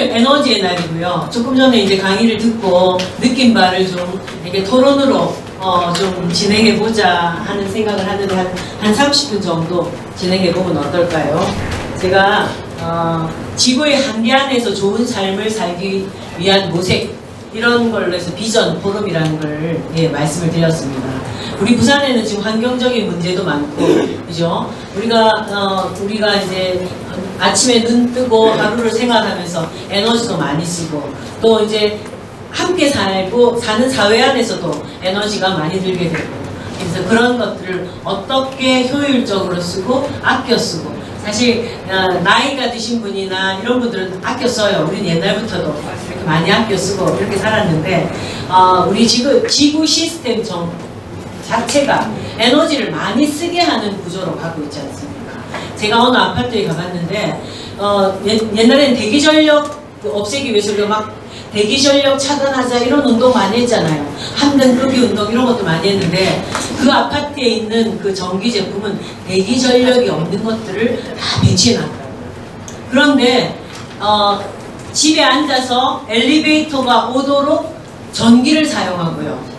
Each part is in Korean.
오늘 에너지의 날이고요. 조금 전에 이제 강의를 듣고 느낀 바를 좀 이렇게 토론으로 좀 진행해보자 하는 생각을 하는데 한 30분 정도 진행해보면 어떨까요? 제가 지구의 한계 안에서 좋은 삶을 살기 위한 모색 이런 걸로 해서 비전 포럼이라는 걸 말씀을 드렸습니다. 우리 부산에는 지금 환경적인 문제도 많고, 그죠? 우리가 이제 아침에 눈 뜨고 하루를 생활하면서 에너지도 많이 쓰고, 또 이제 함께 사는 사회 안에서도 에너지가 많이 들게 되고, 그래서 그런 것들을 어떻게 효율적으로 쓰고 아껴 쓰고, 사실 나이가 드신 분이나 이런 분들은 아껴 써요. 우리는 옛날부터도 이렇게 많이 아껴 쓰고 이렇게 살았는데, 우리 지구 시스템 자체가 에너지를 많이 쓰게 하는 구조로 가고 있지 않습니까? 제가 어느 아파트에 가봤는데 옛날에는 대기전력 없애기 위해서 우리가 막 대기전력 차단하자 이런 운동 많이 했잖아요. 한등급이 운동 이런 것도 많이 했는데, 그 아파트에 있는 그 전기 제품은 대기전력이 없는 것들을 다 배치해놨더라고요. 그런데 집에 앉아서 엘리베이터가 오도록 전기를 사용하고요.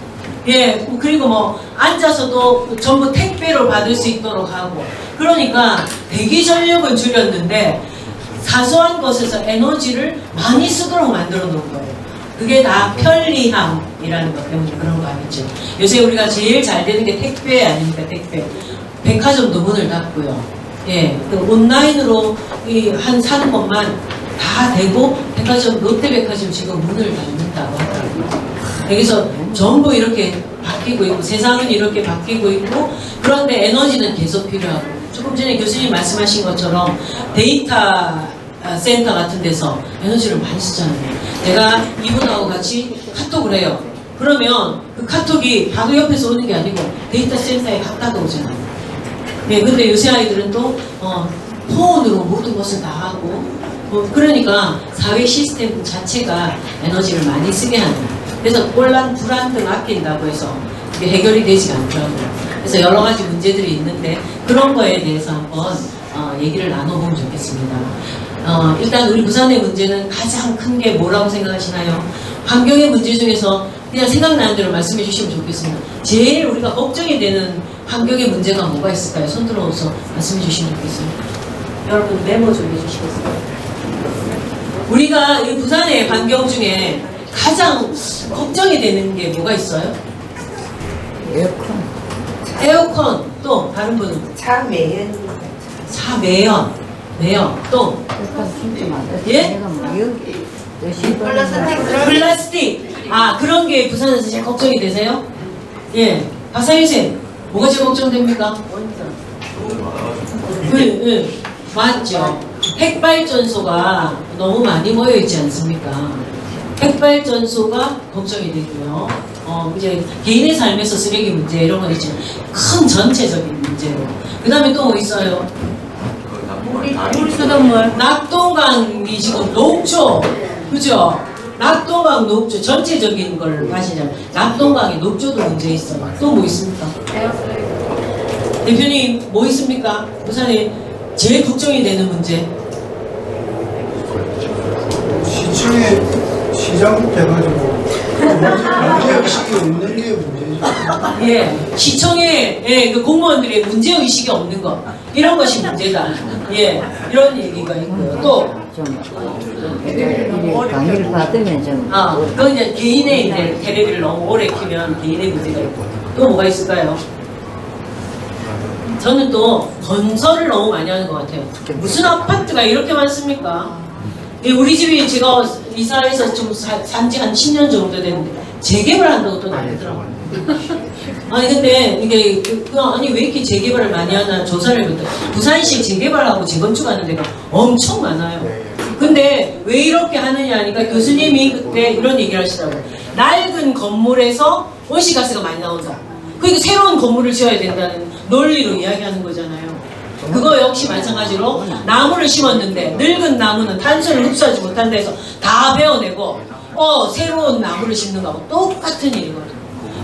예, 그리고 뭐 앉아서도 전부 택배로 받을 수 있도록 하고, 그러니까 대기전력을 줄였는데 사소한 것에서 에너지를 많이 쓰도록 만들어 놓은 거예요. 그게 다 편리함이라는 것 때문에 그런 거 아니죠. 요새 우리가 제일 잘 되는 게 택배 아닙니까? 택배. 백화점도 문을 닫고요. 예, 그 온라인으로 사는 것만 다 되고, 롯데백화점 지금 문을 닫는다고 하더라고요. 여기서 전부 이렇게 바뀌고 있고, 세상은 이렇게 바뀌고 있고, 그런데 에너지는 계속 필요하고, 조금 전에 교수님 말씀하신 것처럼 데이터 센터 같은 데서 에너지를 많이 쓰잖아요. 내가 이분하고 같이 카톡을 해요. 그러면 그 카톡이 바로 옆에서 오는 게 아니고 데이터 센터에 갔다가 오잖아요. 네, 근데 요새 아이들은 또 폰으로 모든 것을 다 하고, 그러니까 사회 시스템 자체가 에너지를 많이 쓰게 하는, 그래서 불안 등 아낀다고 해서 이게 해결이 되지 않더라고요. 그래서 여러 가지 문제들이 있는데, 그런 거에 대해서 한번 얘기를 나눠보면 좋겠습니다. 일단 우리 부산의 문제는 가장 큰 게 뭐라고 생각하시나요? 환경의 문제 중에서 그냥 생각나는 대로 말씀해 주시면 좋겠습니다. 제일 우리가 걱정이 되는 환경의 문제가 뭐가 있을까요? 손 들어서 말씀해 주시면 좋겠습니다. 여러분 메모 좀 해주시겠어요? 우리가 이 부산의 환경 중에 가장 걱정이 되는 게 뭐가 있어요? 에어컨. 또 다른 분은? 차 매연. 또? 예? 플라스틱. 그런 게 부산에서 제일 걱정이 되세요? 예. 박상일 쌤, 뭐가 제일 걱정됩니까? 네, 맞죠. 핵발전소가 너무 많이 모여있지 않습니까? 핵발전소가 걱정이 되고요. 이제 개인의 삶에서 쓰레기 문제 이런 건 있지만 큰 전체적인 문제로. 그 다음에 또 뭐 있어요? 수돗물. 낙동강이 지금 녹조. 그죠? 낙동강 녹조. 전체적인 걸 하시잖아요. 낙동강에 녹조도 문제 있어요. 또 뭐 있습니까? 대표님, 뭐 있습니까? 부산에 제일 걱정이 되는 문제. 시청에 시장 돼가지고 문제의식이 없는 게 문제죠. 예, 시청에 그 공무원들의 문제의식이 없는 것, 이런 것이 문제다. 예, 이런 얘기가 있고요. 또 강의를 받으면 좀 그건 이제 개인의 이제 테레비를 너무 오래 키면 개인의 문제가 있고, 또 뭐가 있을까요? 저는 또 건설을 너무 많이 하는 것 같아요. 무슨 아파트가 이렇게 많습니까? 우리 집이 제가 이사해서 좀 산지 한 10년 정도 됐는데 재개발한다고 또 난리더라고요. 아니 근데 이게 아니 왜 이렇게 재개발을 많이 하나 조사를 해봤더니 부산시 재개발하고 재건축하는 데가 엄청 많아요. 근데 왜 이렇게 하느냐 하니까 교수님이 그때 이런 얘기를 하시더라고요. 낡은 건물에서 온실가스가 많이 나온다. 그러니까 새로운 건물을 지어야 된다는 논리로 이야기하는 거잖아요. 그거 역시 마찬가지로 나무를 심었는데 늙은 나무는 탄소를 흡수하지 못한다 해서 다 베어내고 새로운 나무를 심는 거하고 똑같은 일이거든요.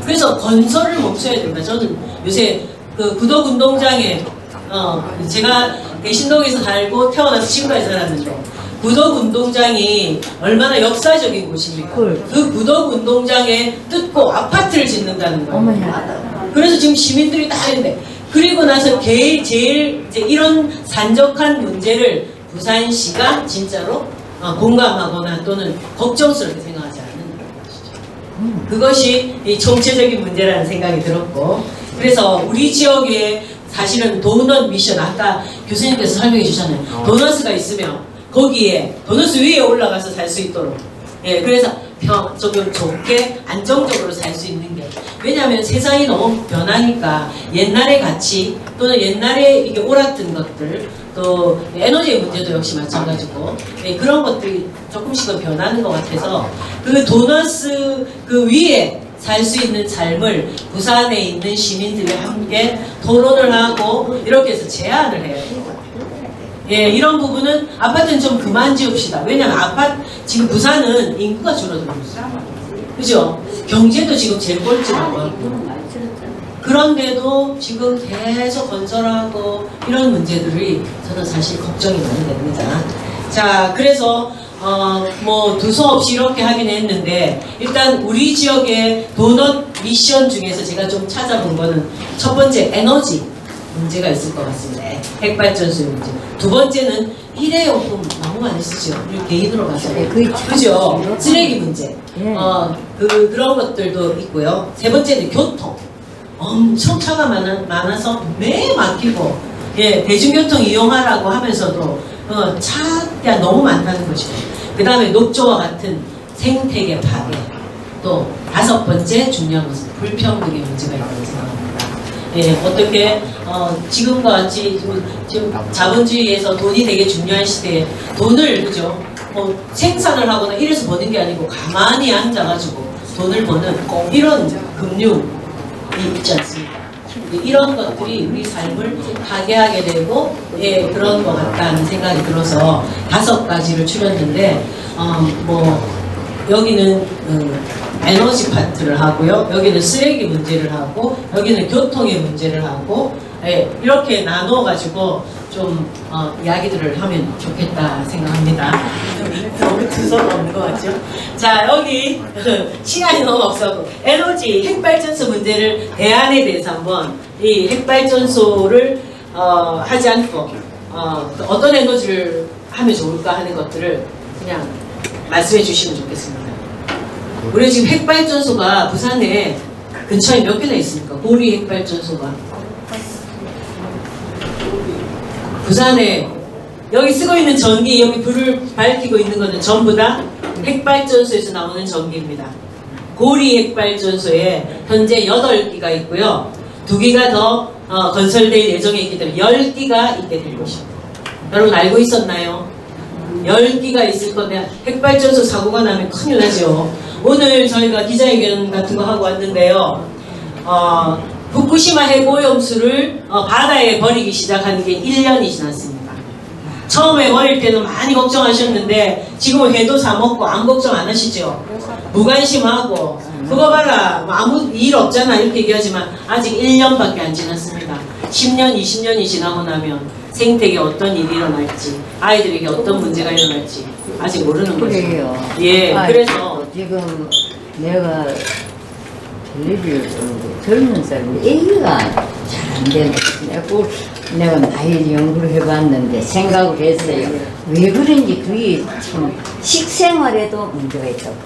그래서 건설을 멈춰야 된다. 저는 요새 그 구덕운동장에 제가 대신동에서 살고 태어나서 지금까지 살았는데 구덕운동장이 얼마나 역사적인 곳입니까? 그 구덕운동장에 뜯고 아파트를 짓는다는 거예요. 그래서 지금 시민들이 다 했는데, 그리고 나서 제일 이제 이런 산적한 문제를 부산시가 진짜로 공감하거나 또는 걱정스럽게 생각하지 않는 것이죠. 그것이 이 총체적인 문제라는 생각이 들었고, 그래서 우리 지역에 사실은 도넛 미션, 아까 교수님께서 설명해 주셨잖아요. 도넛가 있으면 거기에 도넛 위에 올라가서 살 수 있도록, 예, 그래서 조금 좋게 안정적으로 살 수 있는 게, 왜냐하면 세상이 너무 변하니까 옛날의 가치 또는 옛날에 이게 옳았던 것들, 또 에너지의 문제도 역시 마찬가지고, 예, 그런 것들이 조금씩은 변하는 것 같아서 그 도넛 그 위에 살 수 있는 삶을 부산에 있는 시민들이 함께 토론을 하고 이렇게 해서 제안을 해야 돼요. 예, 이런 부분은 아파트는 좀 그만 지읍시다. 왜냐면 지금 부산은 인구가 줄어들고 있어요. 그죠? 경제도 지금 제일 꼴찌라고 하고. 그런데도 지금 계속 건설하고 이런 문제들이 저는 사실 걱정이 많이 됩니다. 자, 그래서 뭐 두서없이 이렇게 하긴 했는데, 일단 우리 지역의 도넛 미션 중에서 제가 좀 찾아본 거는 첫 번째 에너지 문제가 있을 것 같습니다. 핵발전소의 문제. 두 번째는 일회용품 너무 많이 쓰죠. 우리 개인으로 가서. 그죠? 쓰레기 문제. 그런 것들도 있고요. 세 번째는 교통. 엄청 차가 많아서 매 막히고, 예, 대중교통 이용하라고 하면서도 차가 너무 많다는 것이고, 그 다음에 녹조와 같은 생태계 파괴. 또 다섯 번째 중요한 것은 불평등의 문제가 있다고 생각합니다. 예, 어떻게 지금과 같이 지금 자본주의에서 돈이 되게 중요한 시대에 돈을, 그죠? 생산을 하거나 이래서 버는 게 아니고 가만히 앉아가지고 돈을 버는 이런 금융이 있지 않습니까? 이런 것들이 우리 삶을 파괴하게 되고, 예, 그런 것 같다는 생각이 들어서 다섯 가지를 추렸는데, 뭐 여기는 에너지 파트를 하고요, 여기는 쓰레기 문제를 하고, 여기는 교통의 문제를 하고, 예, 이렇게 나눠가지고 좀 이야기들을 하면 좋겠다 생각합니다. 너무 두서가 없는 것 같죠? 자, 여기 시간이 너무 없어서 에너지 핵발전소 문제를 대안에 대해서 한번, 이 핵발전소를 하지 않고 어떤 에너지를 하면 좋을까 하는 것들을 그냥 말씀해 주시면 좋겠습니다. 우리 지금 핵발전소가 부산에 근처에 몇 개나 있습니까? 고리 핵발전소가. 부산에 여기 쓰고 있는 전기, 여기 불을 밝히고 있는 것은 전부 다 핵발전소에서 나오는 전기입니다. 고리 핵발전소에 현재 8기가 있고요. 2기가 더 건설될 예정에 있기 때문에 10기가 있게 될 것입니다. 여러분 알고 있었나요? 10기가 있을 건데 핵발전소 사고가 나면 큰일 나죠. 오늘 저희가 기자회견 같은 거 하고 왔는데요. 후쿠시마 핵오염수를 바다에 버리기 시작한 게 1년이 지났습니다. 처음에 버릴 때는 많이 걱정하셨는데 지금은 회도 사 먹고 아무 걱정 안 하시죠? 무관심하고 그거 봐라 아무 일 없잖아 이렇게 얘기하지만 아직 1년밖에 안 지났습니다. 10년, 20년이 지나고 나면 생태계에 어떤 일이 일어날지, 아이들에게 어떤 문제가 일어날지 아직 모르는 거죠. 예, 그래서 지금 내가 텔레비를 젊은 사람 얘기가 잘 안 되는 내가 많이 연구를 해봤는데 생각을 했어요. 왜 그런지 그게 참 식생활에도 문제가 있다고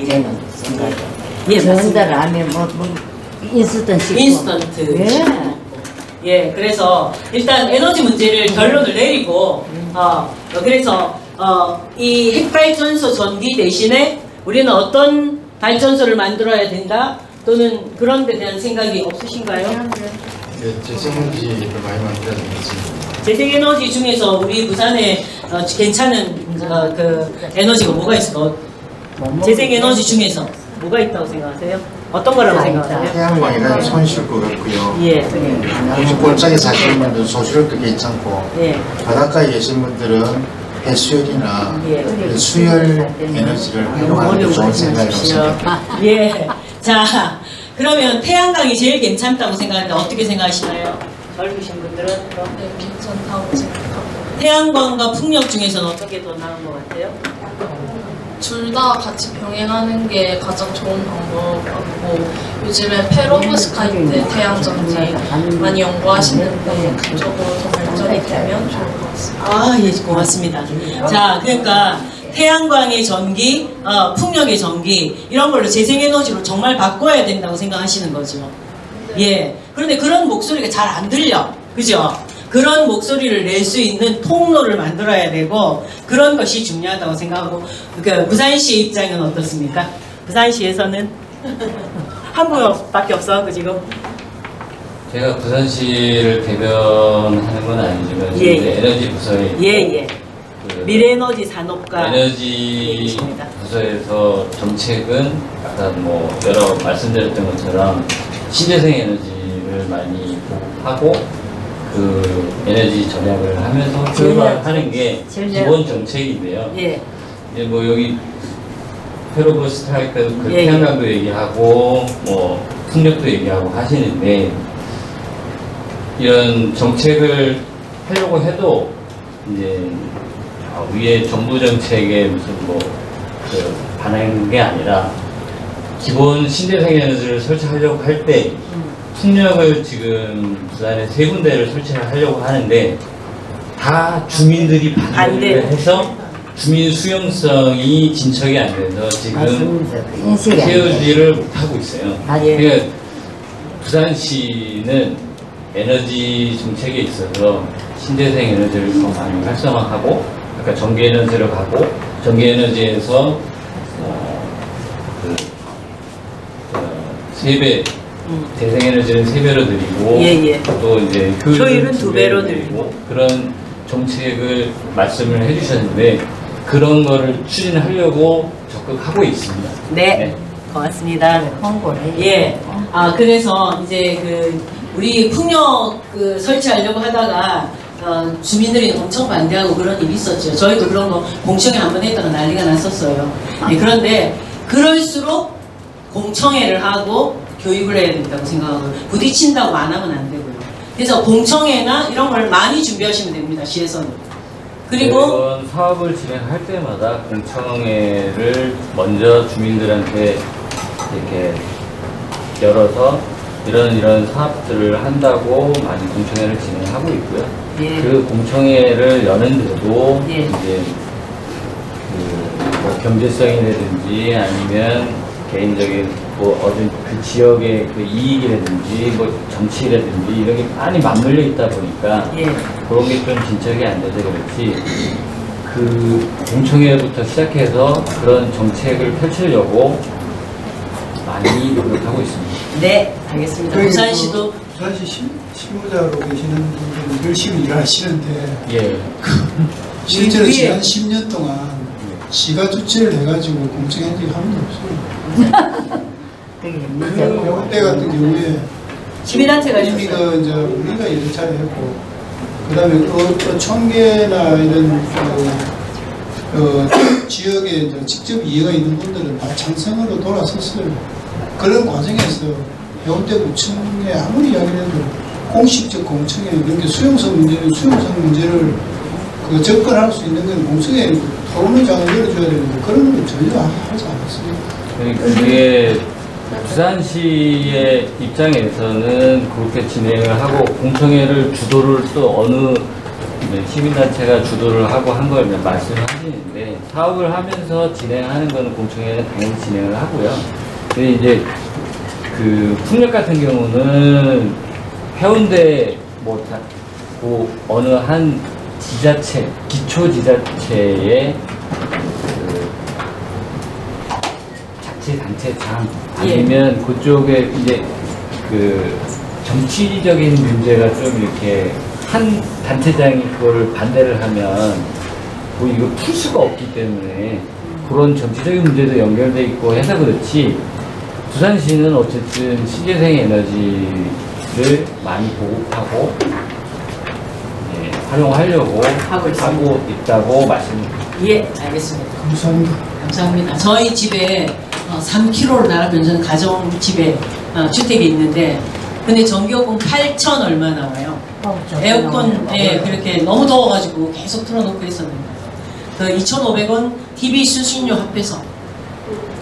저는 생각해요. 예, 전달 하면 뭐 인스턴트 예. 예, 그래서 일단 에너지 문제를 결론을 내리고 그래서 이 핵발전소 전기 대신에 우리는 어떤 발전소를 만들어야 된다 또는 그런 데 대한 생각이 없으신가요? 네, 재생에너지를 많이 만들어야 되겠지. 재생에너지 중에서 우리 부산에 괜찮은 그 에너지가 뭐가 있을까? 재생에너지 중에서 뭐가 있다고 생각하세요? 어떤 거라고 생각하세요? 태양광이라는 손실 것 같고요. 예. 혹시 골짜기 사시는 분들은 소실업도 괜찮고, 예. 바닷가에 계신 분들은 해수열이나 예. 수열 에너지를 활용하는 게 좋은 생각이라고 생각합니다. 예. 자, 그러면 태양광이 제일 괜찮다고 생각하는데 어떻게 생각하시나요? 젊으신 분들은? 괜찮다고 생각합니다. 태양광과 풍력 중에서는 어떤 게 더 나은 것 같아요? 둘 다 같이 병행하는 게 가장 좋은 방법 같고 요즘에 페로브스카이트 태양전지 많이 연구하시는데 그쪽으로 더 발전이 되면 좋을 것 같습니다. 아, 예, 고맙습니다. 자, 그러니까 태양광의 전기, 풍력의 전기 이런 걸로 재생에너지로 정말 바꿔야 된다고 생각하시는 거죠. 예. 그런데 그런 목소리가 잘 안 들려. 그죠? 그런 목소리를 낼 수 있는 통로를 만들어야 되고 그런 것이 중요하다고 생각하고 그 부산시의 입장은 어떻습니까? 부산시에서는 한 분밖에 없어 지금. 제가 부산시를 대변하는 건 아니지만 예, 이제 에너지 부서에 예. 그 미래에너지 산업과 에너지 부서에서 정책은 아까 뭐 여러 말씀드렸던 것처럼 신재생 에너지를 많이 하고 그 에너지 절약을 하면서 효율화하는 게 기본 정책인데요. 예. 이제 뭐 여기 페로브스카이트 그 예, 태양광도 얘기하고 뭐 풍력도 얘기하고 하시는데 이런 정책을 하려고 해도 이제 위에 정부 정책에 무슨 그 반영한 게 아니라 기본 신재생 에너지를 설치하려고 할 때 풍력을 지금 부산에 3군데를 설치하려고 하는데 다 주민들이 반대를 해서 주민 수용성이 진척이 안 돼서 지금 세우지를 못하고 있어요. 그러니까 부산시는 에너지 정책에 있어서 신재생 에너지를 더 많이 활성화하고 아까 전기 에너지로 가고 전기 에너지에서 3배 재생에너지는 3배로 늘리고 또 이제 효율은 2배로 늘리고 그런 정책을 말씀을 해주셨는데 그런 거를 추진하려고 적극하고 있습니다. 네. 고맙습니다. 홍보를 해. 예. 그래서 이제 우리 풍력 설치하려고 하다가 주민들이 엄청 반대하고 그런 일이 있었죠. 저희도 그런 거 공청회 한번 했다가 난리가 났었어요. 예, 그런데 그럴수록 공청회를 하고 교육을 해야 된다고 생각하고 부딪힌다고 안 하면 안 되고요. 그래서 공청회나 이런 걸 많이 준비하시면 됩니다. 시에서는. 그리고 이번 사업을 진행할 때마다 공청회를 먼저 주민들한테 이렇게 열어서 이런 사업들을 한다고 많이 공청회를 진행하고 있고요. 예. 그 공청회를 여는데도 예. 이제 뭐 경제성이라든지 아니면 개인적인 어떤 그 지역의 그 이익이라든지 뭐 정치라든지 이런 게 많이 맞물려 있다 보니까 예. 그런 게 좀 진척이 안 돼서 그렇지 그 공청회부터 시작해서 그런 정책을 펼치려고 많이 노력하고 있습니다. 네, 알겠습니다. 부산시도 부산시 실무자로 계시는 분들은 열심히 일하시는데 예. 실제로 위에 지난 10년 동안 시가 주최를 해가지고 공청한 적이 한 번도 없어요. 그때 같은 경우에 시민단체가 이미 있었어요. 이제 우리가 여러 차례 했고 그 다음에 청계나 이런 지역에 이제 직접 이해가 있는 분들은 다 창성으로 돌아섰어요. 그런 과정에서 해운대구청에 아무리 이야기를 해도 공식적 공청회 이렇게 수용성 문제를 접근할 수 있는 건 공청회 토론회장을 열어줘야 되는데 그런 걸 전혀 하지 않았어요. 그게 부산시의 입장에서는 그렇게 진행을 하고 공청회를 주도를 또 어느 시민단체가 주도를 하고 한 걸 말씀하시는데 사업을 하면서 진행하는 거는 공청회는 당연히 진행을 하고요. 근데 이제 그 풍력 같은 경우는 해운대 뭐 어느 한 지자체, 기초 지자체의 그 자치단체장 아니면 그쪽에 이제 그 정치적인 문제가 좀 이렇게 한 단체장이 그걸 반대를 하면 뭐 이거 풀 수가 없기 때문에 그런 정치적인 문제도 연결돼 있고 해서 그렇지 부산시는 어쨌든 신재생 에너지를 많이 보급하고 활용하려고 하고 있다고 말씀드립니다. 예, 알겠습니다. 감사합니다. 감사합니다. 저희 집에 3km로 나가면 저는 가정집에 주택이 있는데 근데 전기요금 8,000 얼마 나와요. 에어컨 그렇게 너무 더워가지고 계속 틀어놓고 있었는데 그 2,500원 TV 수신료 합해서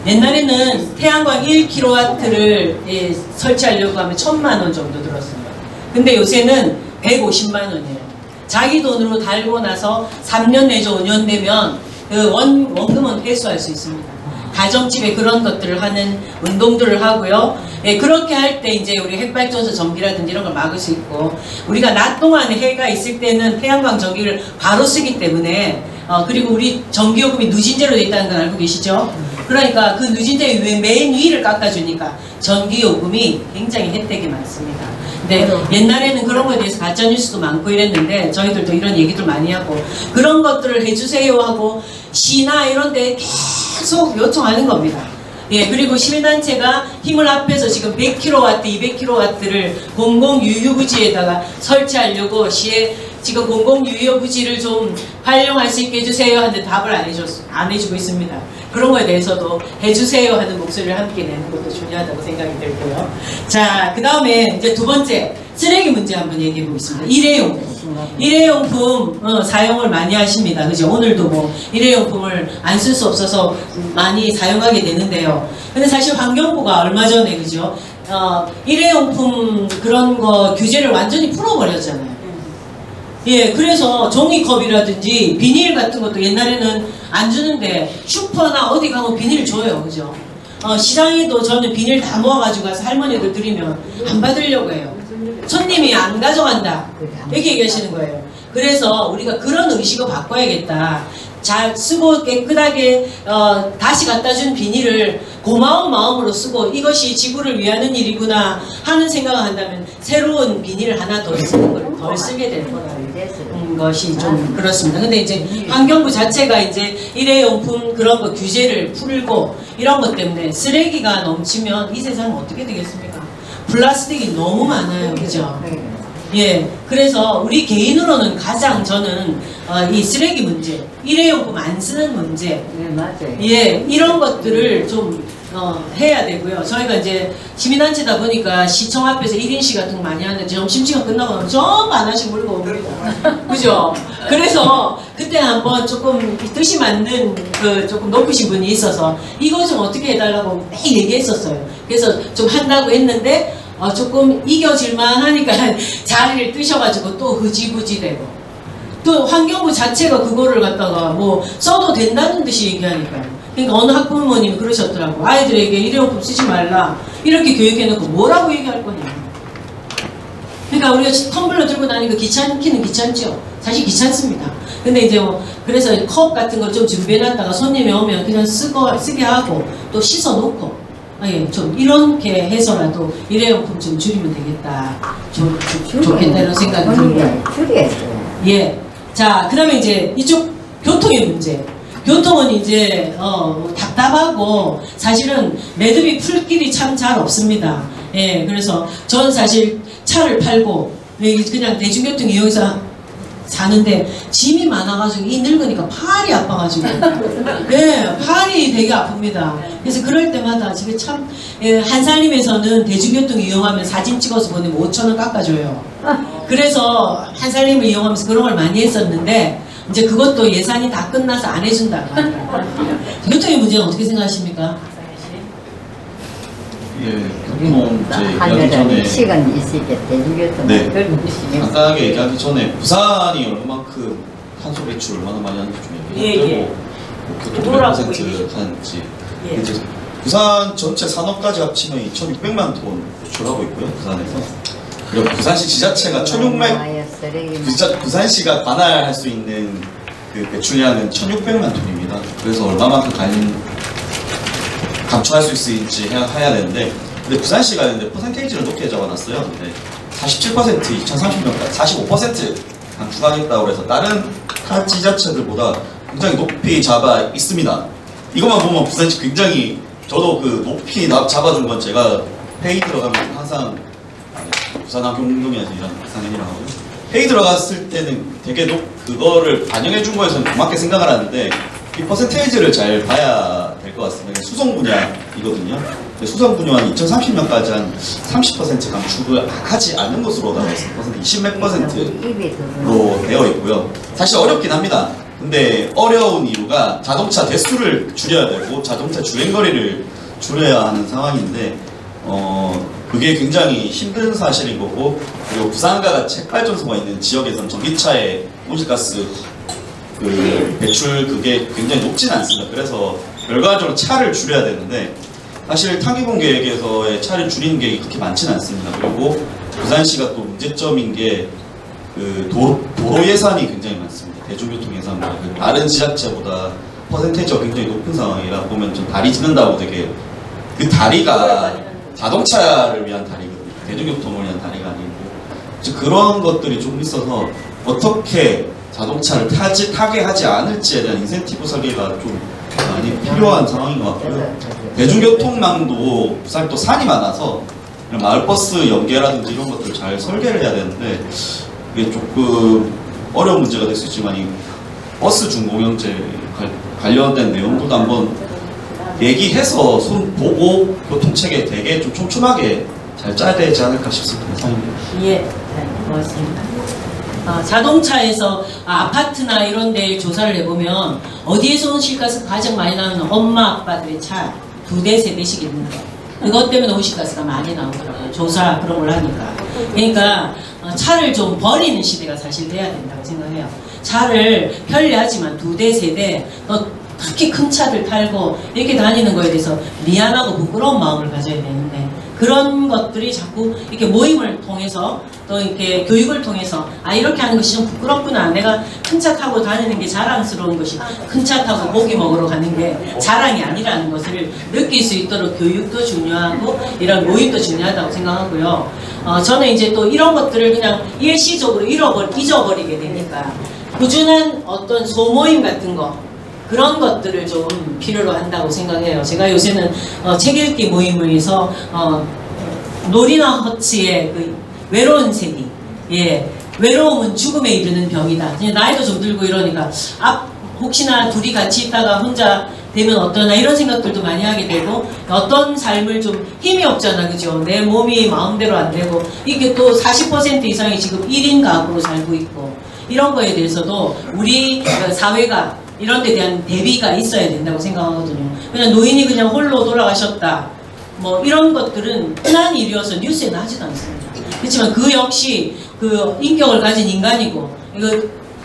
옛날에는 태양광 1kW를 설치하려고 하면 1,000만 원 정도 들었습니다. 근데 요새는 150만 원이에요. 자기 돈으로 달고 나서 3년 내지 5년 되면 그 원금은 회수할 수 있습니다. 가정집에 그런 것들을 하는 운동들을 하고요. 그렇게 할 때 이제 우리 핵발전소 전기라든지 이런 걸 막을 수 있고, 우리가 낮 동안에 해가 있을 때는 태양광 전기를 바로 쓰기 때문에 그리고 우리 전기요금이 누진제로 되어 있다는 건 알고 계시죠? 그러니까 그 누진제 맨 위를 깎아주니까 전기요금이 굉장히 혜택이 많습니다. 근데 옛날에는 그런 거에 대해서 가짜뉴스도 많고 이랬는데 저희들도 이런 얘기들 많이 하고 그런 것들을 해주세요 하고 시나 이런 데 계속 요청하는 겁니다. 예, 그리고 시민단체가 힘을 합해서 지금 100kW, 200kW를 공공유휴부지에다가 설치하려고 시에 지금 공공유휴부지를 좀 활용할 수 있게 해주세요 하는데 답을 안 해주고 있습니다. 그런 거에 대해서도 해주세요 하는 목소리를 함께 내는 것도 중요하다고 생각이 들고요. 자, 그 다음에 이제 두 번째 쓰레기 문제 한번 얘기해 보겠습니다. 일회용품. 일회용품 사용을 많이 하십니다. 그죠? 오늘도 뭐 일회용품을 안 쓸 수 없어서 많이 사용하게 되는데요. 근데 사실 환경부가 얼마 전에 그죠? 일회용품 그런 거 규제를 완전히 풀어버렸잖아요. 예, 그래서 종이컵이라든지 비닐 같은 것도 옛날에는 안 주는데 슈퍼나 어디 가면 비닐 줘요. 그죠? 시장에도 저는 비닐 다 모아가지고 가서 할머니들 드리면 안 받으려고 해요. 손님이 안 가져간다. 이렇게 얘기하시는 거예요. 그래서 우리가 그런 의식을 바꿔야겠다. 잘 쓰고 깨끗하게 다시 갖다 준 비닐을 고마운 마음으로 쓰고 이것이 지구를 위하는 일이구나 하는 생각을 한다면 새로운 비닐을 하나 더 쓰는 걸 덜 쓰게 될 거라는 것이 좀 그렇습니다. 근데 이제 환경부 자체가 이제 일회용품 그런 거 규제를 풀고 이런 것 때문에 쓰레기가 넘치면 이 세상은 어떻게 되겠습니까? 플라스틱이 너무 많아요. 그죠? 예, 그래서 우리 개인으로는 가장 저는 이 쓰레기 문제, 일회용품 안 쓰는 문제, 네, 맞아요. 예, 이런 것들을 좀 해야 되고요. 저희가 이제 시민단체다 보니까 시청 앞에서 1인시 같은 거 많이 하는데 점심시간 끝나고 나면 전부 하나씩 물고 옵니다. 그죠? 그래서 그때 한번 조금 뜻이 맞는 그 조금 높으신 분이 있어서 이거 좀 어떻게 해달라고 매일 얘기했었어요. 그래서 좀 한다고 했는데 조금 이겨질만 하니까 자리를 뜨셔가지고 또 흐지부지 되고 또 환경부 자체가 그거를 갖다가 뭐 써도 된다는 듯이 얘기하니까요. 그러니까 어느 학부모님이 그러셨더라고. 아이들에게 일회용품 쓰지 말라 이렇게 교육해놓고 뭐라고 얘기할 거냐. 그러니까 우리가 텀블러 들고 다니니까 귀찮기는 귀찮죠. 사실 귀찮습니다. 근데 이제 뭐 그래서 컵 같은 걸 좀 준비해놨다가 손님이 오면 그냥 쓰게 하고 또 씻어놓고 예, 좀 이렇게 해서라도 일회용품 좀 줄이면 되겠다. 좋겠다 이런 생각이 듭니다. 줄여야죠. 예. 자, 그 다음에 이제 이쪽 교통의 문제. 교통은 이제 답답하고 사실은 매듭이 풀 길이 참 잘 없습니다. 예, 그래서 저는 사실 차를 팔고 그냥 대중교통 이용해서 사는데 짐이 많아가지고 이 늙으니까 팔이 아파가지고 예, 팔이 되게 아픕니다. 그래서 그럴 때마다 집에 참 한살림에서는 대중교통 이용하면 사진 찍어서 보내면 5,000원 깎아줘요. 그래서 한살림을 이용하면서 그런 걸 많이 했었는데 이제 그것도 예산이 다 끝나서 안 해준다고 하더라고요. 교통의 문제는 어떻게 생각하십니까? 예, 교통 이제 얘기하기 하늘은 전에 시간이 있으니까 대중교통 네. 그런 간단하게 얘기하기 전에 부산이 얼마만큼 탄소 배출 얼마나 많이 하는지 좀 얘기하고 뭐 교통 몇 퍼센트 하는지 예. 이제 부산 전체 산업까지 합치면 2,600만 톤 배출하고 있고요. 부산에서 그리고 부산시 지자체가 1,600 부산시가 관할할 수 있는 그 배출량은 1,600만 톤입니다. 그래서 얼마만큼 감축할 수 있을지 해야 되는데, 근데 부산시가 있는데 퍼센테이지를 높게 잡아놨어요. 근데 47% 2030년까지 45% 감축하겠다고 해서 다른 타 지자체들보다 굉장히 높이 잡아 있습니다. 이것만 보면 부산시 굉장히 저도 그 높이 잡아준 건 제가 회의 들어가면 항상 부산항공동에서 일하는 박상현이라고 하고요. 회의 들어갔을 때는 되게 그거를 반영해 준 거에서는 고맙게 생각을 하는데 이 퍼센테이지를 잘 봐야 될 될 것 같습니다. 수송 분야이거든요. 수송 분야는 2030년까지 한 30% 감축을 하지 않는 것으로 나왔습니다. 20몇 %로 되어 있고요. 사실 어렵긴 합니다. 근데 어려운 이유가 자동차 대수를 줄여야 되고 자동차 주행거리를 줄여야 하는 상황인데 그게 굉장히 힘든 사실인 거고, 그리고 부산과 같이 핵발전소가 있는 지역에서는 전기차의 온실가스 그 배출 그게 굉장히 높진 않습니다. 그래서 결과적으로 차를 줄여야 되는데 사실 타기본 계획에서의 차를 줄이는 계획이 그렇게 많지는 않습니다. 그리고 부산시가 또 문제점인 게 그 도로 예산이 굉장히 많습니다. 대중교통 예산보다 다른 지자체보다 퍼센테이지가 굉장히 높은 상황이라 보면 좀 다리 짓는다고 되게 그 다리가 자동차를 위한 다리거든요. 대중교통을 위한 다리가 아니고 그런 것들이 좀 있어서 어떻게 자동차를 타게 하지 않을지에 대한 인센티브 설계가 좀 많이 필요한 상황인 것 같고요. 대중교통망도 부산이 또 산이 많아서 마을버스 연계라든지 이런 것들을 잘 설계를 해야 되는데 이게 조금 어려운 문제가 될 수 있지만 이 버스 준공영제 관련된 내용도 한번 얘기해서 손 보고 교통체계 되게 좀 촘촘하게 잘 짜야 되지 않을까 싶습니다. 예, 네, 고맙습니다. 자동차에서 아파트나 이런 데 조사를 해보면 어디에서 온실가스가 가장 많이 나오는 엄마 아빠들의 차 2대 3대씩 있는 거, 그것 때문에 온실가스가 많이 나오더라고요. 조사 그런 걸 하니까. 그러니까 차를 좀 버리는 시대가 사실 돼야 된다고 생각해요. 차를 편리하지만 2대 3대 특히 큰 차들 탈고 이렇게 다니는 거에 대해서 미안하고 부끄러운 마음을 가져야 되는데, 그런 것들이 자꾸 이렇게 모임을 통해서 또 이렇게 교육을 통해서 이렇게 하는 것이 좀 부끄럽구나, 내가 큰 차 타고 다니는 게 자랑스러운 것이 큰 차 타고 고기 먹으러 가는 게 자랑이 아니라는 것을 느낄 수 있도록 교육도 중요하고 이런 모임도 중요하다고 생각하고요. 저는 이제 또 이런 것들을 그냥 일시적으로 잊어버리게 되니까 꾸준한 어떤 소모임 같은 거, 그런 것들을 좀 필요로 한다고 생각해요. 제가 요새는 책 읽기 모임을 해서 노리나 허츠의 그 외로운 세기, 예, 외로움은 죽음에 이르는 병이다. 나이도 좀 들고 이러니까 혹시나 둘이 같이 있다가 혼자 되면 어떠나 이런 생각들도 많이 하게 되고, 어떤 삶을 좀 힘이 없잖아, 그죠? 내 몸이 마음대로 안 되고, 이게 또 40% 이상이 지금 1인 가구로 살고 있고, 이런 거에 대해서도 우리 사회가 이런 데 대한 대비가 있어야 된다고 생각하거든요. 그냥 노인이 그냥 홀로 돌아가셨다, 뭐 이런 것들은 흔한 일이어서 뉴스에 나지도 않습니다. 그렇지만 그 역시 그 인격을 가진 인간이고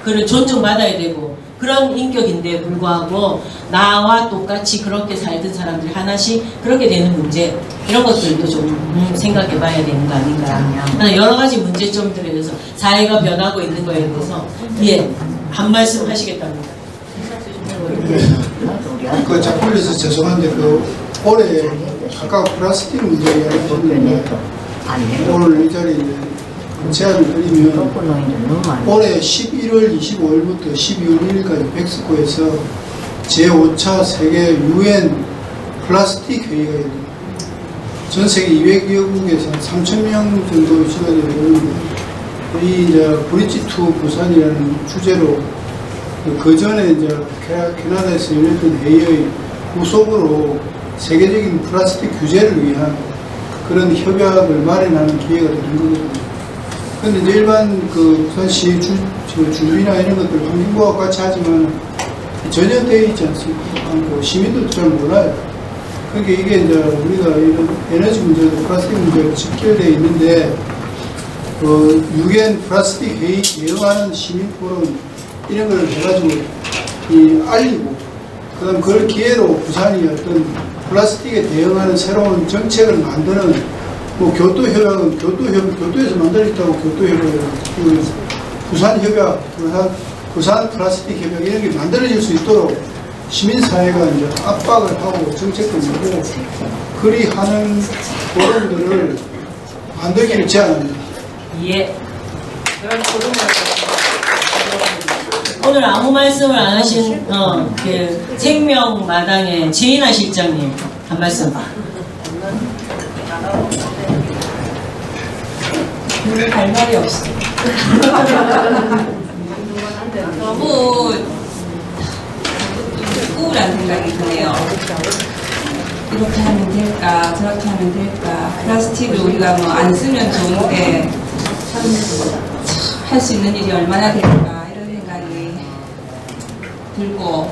그를 존중받아야 되고 그런 인격인데 불구하고 나와 똑같이 그렇게 살던 사람들이 하나씩 그렇게 되는 문제, 이런 것들도 좀 생각해 봐야 되는 거 아닌가. 여러 가지 문제점들에 대해서 사회가 변하고 있는 거에 대해서 한 말씀 하시겠답니다. 그 작품에서 죄송한데 올해 아까 플라스틱 문제 이야기했는데 오늘 이 자리에 제안을 드리면 올해 11월 25일부터 12월 1일까지 멕시코에서 제5차 세계 UN 플라스틱 회의가 열립니다. 전 세계 200여국에서 3,000명 정도 시간이 되는데, 이 브릿지 투 부산이라는 주제로 그 전에 캐나다에서 열렸던 회의의 후속으로 세계적인 플라스틱 규제를 위한 그런 협약을 마련하는 기회가 되는 거거든요. 근데 이제 일반 부산시 주민이나 이런 것들 환경부와 같이 하지만 전혀 되어 있지 않습니다. 시민들도 잘 몰라요. 그러니까 이게 이제 우리가 이런 에너지 문제도 플라스틱 문제로 직결되어 있는데, UN 플라스틱 회의 대응하는 시민 포럼 이런 걸 해가지고 알리고, 그 다음 그걸 기회로 부산이 어떤 플라스틱에 대응하는 새로운 정책을 만드는 교토협약은 교토에서 만들었다고 교토협약을 부산협약, 부산 플라스틱 협약 이런 게 만들어질 수 있도록 시민사회가 이제 압박을 하고 정책도 내고 그리 하는 포럼들을 만들기를 제안합니다. 예. 그런 포럼을 오늘 아무 말씀을 안 하신 그 생명마당의 최인아 실장님 한 말씀. 할 말이 없어. 너무 우울한 생각이 드네요. 이렇게 하면 될까, 저렇게 하면 될까. 플라스틱을 우리가 뭐 안 쓰면 좋은데 할 수 있는 일이 얼마나 될까 이런 생각이 들고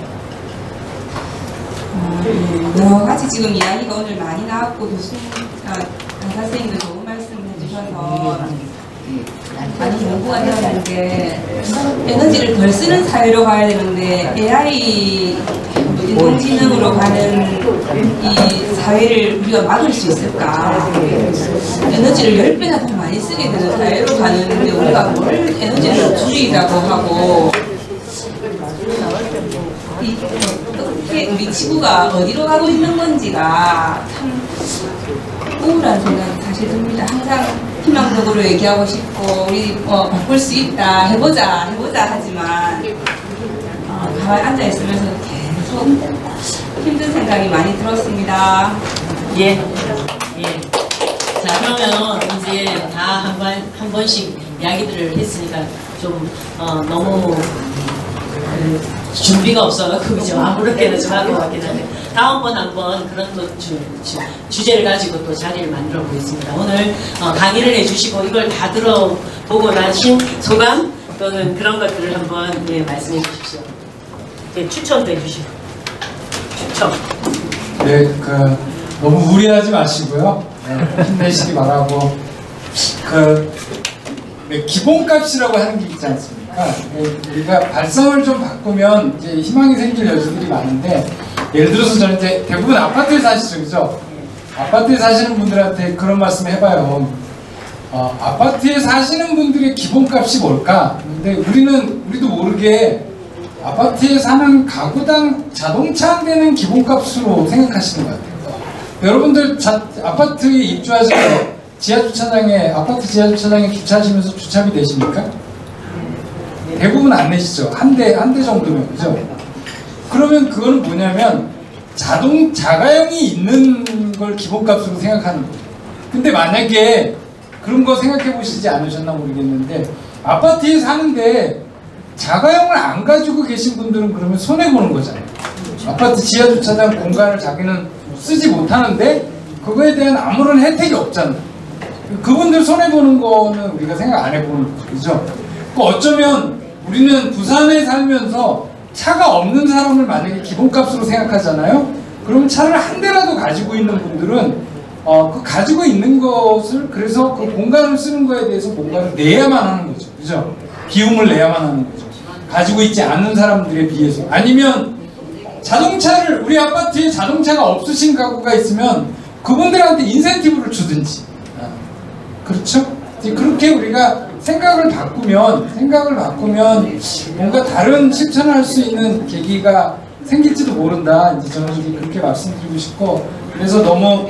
여러 가지 지금 이야기가 오늘 많이 나왔고 강사 선생님도 좋은 말씀을 해주셔서 많이 연구가 되었는데 에너지를 덜 쓰는 사회로 가야 되는데 AI 인공지능으로 가는 이 사회를 우리가 막을 수 있을까? 에너지를 10배나 더 많이 쓰게 되는 사회로 가는데 우리가 뭘 에너지를 줄이자고 하고 어떻게 우리 지구가 어디로 가고 있는 건지가 참 우울한 생각이 사실 듭니다. 항상 희망적으로 얘기하고 싶고 우리 바꿀 수 있다 해보자 하지만 가만히 앉아있으면서 계속 힘든 생각이 많이 들었습니다. 예. 자, 그러면 이제 다 한 번씩 이야기들을 했으니까 좀 너무 준비가 없어가지고 그죠? 아무렇게나 좀 할 것 같긴 한데 다음번 한번 그런 또 주제를 가지고 또 자리를 만들어 보겠습니다. 오늘 강의를 해주시고 이걸 다 들어보고 나신 소감 또는 그런 것들을 한번 말씀해 주십시오. 추천도 해주시고 추천. 네, 너무 무리하지 마시고요. 힘내시기 바라고. 기본값이라고 하는 게 있지 않습니까? 우리가 발성을 좀 바꾸면 이제 희망이 생길 여지들이 많은데, 예를 들어서 저는 이제 대부분 아파트에 사시죠, 그죠? 아파트에 사시는 분들한테 그런 말씀 해봐요. 아파트에 사시는 분들의 기본값이 뭘까? 근데 우리도 모르게 아파트에 사는 가구당 자동차 한 대는 기본값으로 생각하시는 것 같아요. 여러분들 아파트에 입주하셔서 아파트 지하주차장에 주차하시면서 주차비 내십니까? 대부분 안 내시죠. 한 대 정도면, 그죠? 그러면 그거는 뭐냐면 자가용이 있는 걸 기본값으로 생각하는 거예요. 근데 만약에 그런 거 생각해 보시지 않으셨나 모르겠는데 아파트에 사는데 자가용을 안 가지고 계신 분들은 그러면 손해보는 거잖아요. 아파트 지하주차장 공간을 자기는 쓰지 못하는데 그거에 대한 아무런 혜택이 없잖아요. 그분들 손해보는 거는 우리가 생각 안 해보는 거죠. 그죠? 어쩌면 우리는 부산에 살면서 차가 없는 사람을 만약에 기본값으로 생각하잖아요. 그러면 차를 한 대라도 가지고 있는 분들은 그 가지고 있는 것을 그래서 그 공간을 쓰는 거에 대해서 뭔가를 내야만 하는 거죠. 그죠? 비용을 내야만 하는 거죠. 가지고 있지 않은 사람들에 비해서. 아니면 자동차를 우리 아파트에 자동차가 없으신 가구가 있으면 그분들한테 인센티브를 주든지. 그렇죠? 그렇게 우리가 생각을 바꾸면 뭔가 다른 실천할 수 있는 계기가 생길지도 모른다. 이제 저는 이제 그렇게 말씀드리고 싶고, 그래서 너무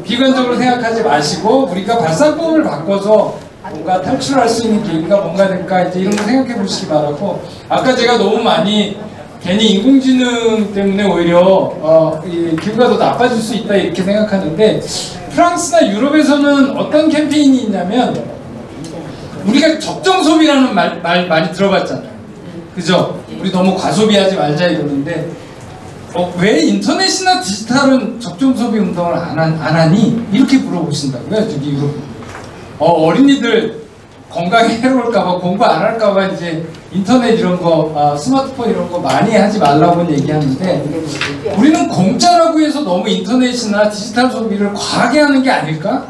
비관적으로 생각하지 마시고 우리가 발상법을 바꿔서 뭔가 탈출할 수 있는 계기가 뭔가 될까 이제 이런 거 생각해 보시기 바라고. 아까 제가 너무 많이 괜히 인공지능 때문에 오히려 기후가 더 나빠질 수 있다 이렇게 생각하는데, 프랑스나 유럽에서는 어떤 캠페인이 있냐면 우리가 적정 소비라는 말 많이 들어봤잖아요. 그죠? 우리 너무 과소비하지 말자 이러는데 왜 인터넷이나 디지털은 적정 소비 운동을 안 하니? 이렇게 물어보신다고요. 저기 유럽. 어린이들 건강에 해로울까봐 공부 안 할까봐 이제 인터넷 이런 거, 스마트폰 이런 거 많이 하지 말라고 얘기하는데, 우리는 공짜라고 해서 너무 인터넷이나 디지털 소비를 과하게 하는 게 아닐까?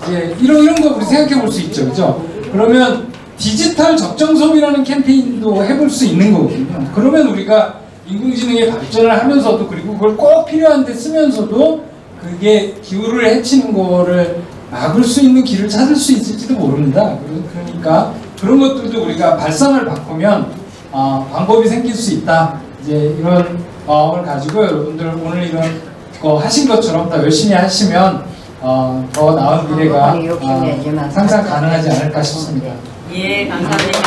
이제 이런 거 우리 생각해 볼 수 있죠, 그죠? 그러면 디지털 적정 소비라는 캠페인도 해볼 수 있는 거거든요. 그러면 우리가 인공지능의 발전을 하면서도, 그리고 그걸 꼭 필요한데 쓰면서도 그게 기후를 해치는 거를 막을 수 있는 길을 찾을 수 있을지도 모릅니다. 그러니까 그런 것들도 우리가 발상을 바꾸면 방법이 생길 수 있다. 이제 이런 마음을 가지고 여러분들 오늘 이런 거 하신 것처럼 더 열심히 하시면 더 나은 미래가 상상 가능하지 않을까 싶습니다. 예, 감사합니다.